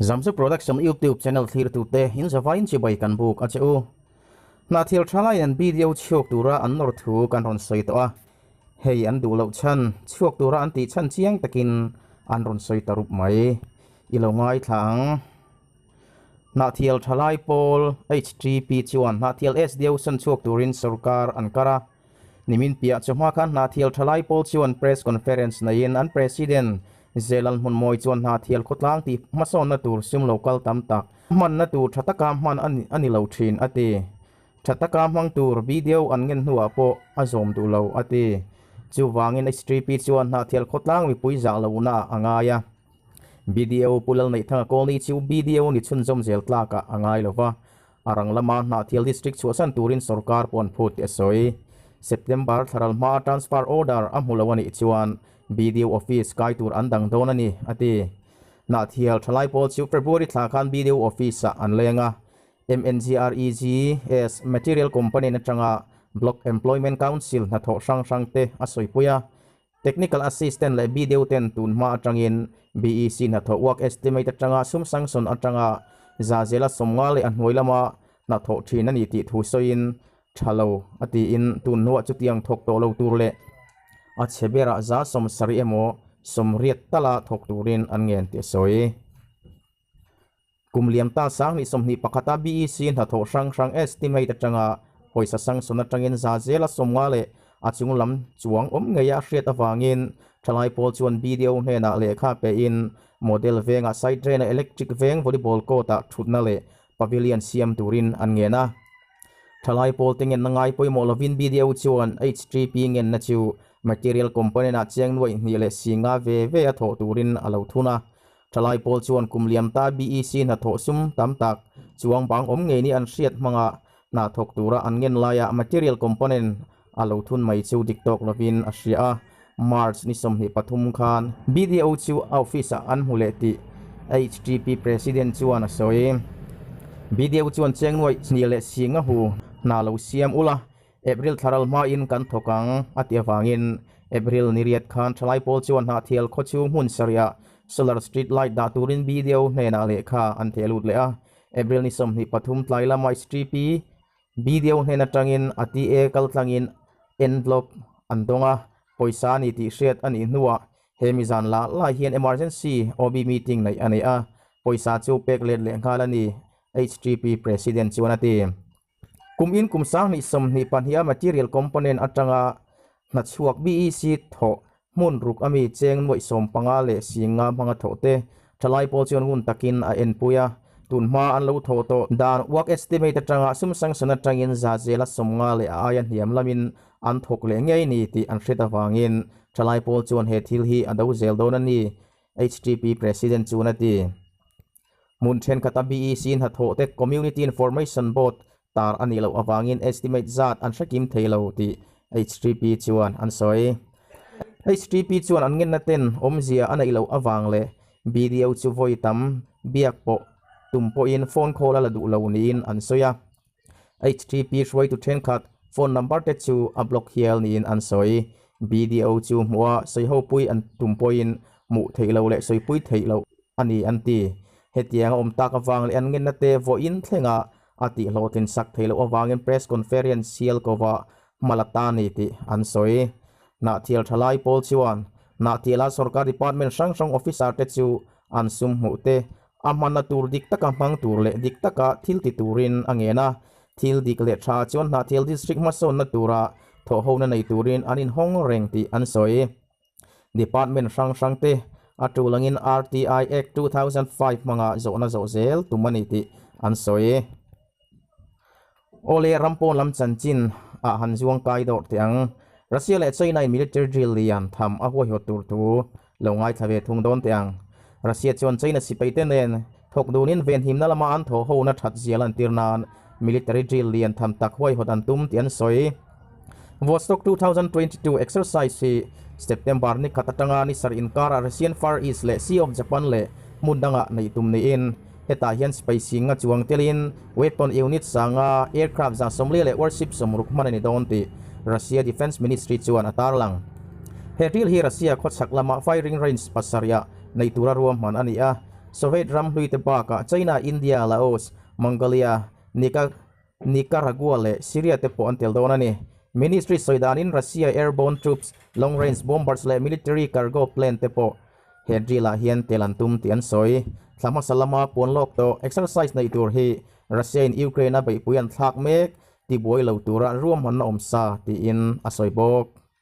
Zâwk production YouTube channel thir tu te in zawain chi bai kan buk a cheu na thil thalai an BDO chhuak tura an nor thu kan ron soi to a hei an du lo chan chhuak tura an ti chan chiang takin an ron soi tarup mai ilo ngai thlang na thil thalai pol HTP-in na thil SDO san chhuak turin sarkar an kara nimin pia chama khan na thil thalai pol chuan press conference na in an president Zelan mun moi chuan na thial khotlang ti mason na tur sim local tam tak man na tur thataka man ani lo thin ati thataka mang tur BDO an ngen nuwa po azom du lo ati chu wangin HTP chuan na thial khotlang mi pui za lo na angaya BDO pulal nei thanga kolni chu BDO ni chun zom zel tlaka angai lova arang lama na thial district chu san turin sarkar pon phut esoi September tharal ma transfer order amulawani chuan BDO office kai tur andang donani ati na thial thalai pol chu February thlakhan BDO office an lenga MNGREG as material company na changa block employment council na tho sang te asoi puya technical assistant le BDO ten tun ma atangin BEC na tho work estimate atanga sum sanction atanga zazela somngal an hoilama na tho thina ni ti thu soin thalo ati in tun no chutiang thok to lo turle a chebera za som sari emo somriat tala thok turin an ngen te soi kumliam ta sang ni somni pakata BEC na tho sang estimate atanga poisa sang sona tangin zazela somngale achunglam chuang ngeya hriat awangin thalai pol chuan BDO hena lekha pe in model venga side drain electric veng volleyball court a thutna le pavilion siam turin an ngena thalai pol tingen nangai poimo lovin BDO chuan HTP-in na chu material component a cheng noi ni le singa ve a tho turin alo thuna thalai pol chuan kumliam ta BEC na tho sum tam tak chuang bang nge ni an hriat manga na thok tura an ngen laya material component alo thun mai chu diktok lovin ashria March ni somni pathum khan BDO chu office an huleti HTP president chuan asoi BDO chuan cheng noi ni le singa hu na lo siam ula April tharal ma in kan thokang atiawangin April niriat khan thalai pol chuan na thial khochu mun saria solar street light da turin BDO hena lekha an thelut le a April ni somni pathum tlaila mai HTP BDO hena tangin ati e kal tlangin envelope andonga poisa ni ti hriat ani nuwa hemizan la hian emergency OB meeting nei ani a poisa chu pek let le ngalani HTP president chuanati kumin kumsang ni somni panhia material component atanga na chuak BEC tho mun ruk ami cheng noi som panga le singa manga thote thalai pol chuan hun takin a enpuya tunma an lo tho to dan work estimate atanga sum sang sana tangin za zela somnga le ayan hiam lamin an thok le ngei ni ti an hreta wangin thalai pol chuan he thil hi ado zel donani HTP president chunati mun then khata BEC na tho te community information board tar anilo awangin estimate zat an hrakim theilo ti HTP chuan an soi HTP chuan an ngin na ten omzia anailo awang le BDO chu voitam biak po tumpo in phone call ala du lo niin an soya HTP shwai to ten khat phone number te chu a block hial niin an soi BDO chu muwa soi ho pui an tumpo in mu theilo le soi pui theilo ani anti hetiang om tak awang le an ngin na te vo in thlenga ati lotin sak theilo awangin press conference sial kova malatani ti an soi na thial thalai pol chuan na thiala sarkar department sang officer te chu an sum mu te amana tur dik taka mang tur le dik taka thil ti turin angena thil dik le tha chuan na thial district mason na tura tho ho na nei turin anin hong reng ti an soi department sang te atulangin RTI Act 2005 manga zona zo zel tumani ti an soi ole rampon lam chanchin a hanjuang kai dor tiang Russia le China military drill lian tham a hoi ho tur tu longai thave thung don tiang Russia chuan China sipaiten nen thok dunin ven himna lama an tho ho na that zialan tirnan military drill lian tham tak hoi hot an tum tian soi Vostok 2022 exercise hi September ni katatanga ni sar in kara Russian Far East le Sea of Japan le mundanga nei tum ni in heta hian spacing nga chuang telin weapon unit sanga aircraft za somle le warship somruk manani don ti Russia Defense Ministry chuan atarlang he ril hi Russia khot saklama firing range pasaria nei tura ruam man ani a Soviet ram hlui te pa ka China India Laos Mongolia Nicaragua le Syria te po antel don ani Ministry soidanin Russia airborne troops long range bombers le military cargo plane te po hedrila hian telantum tian soi thlama salama ponlok to exercise nei tur hi Russia in Ukraine bai puyan thak mek ti boi lo tura ruam han na omsa ti in asoi bok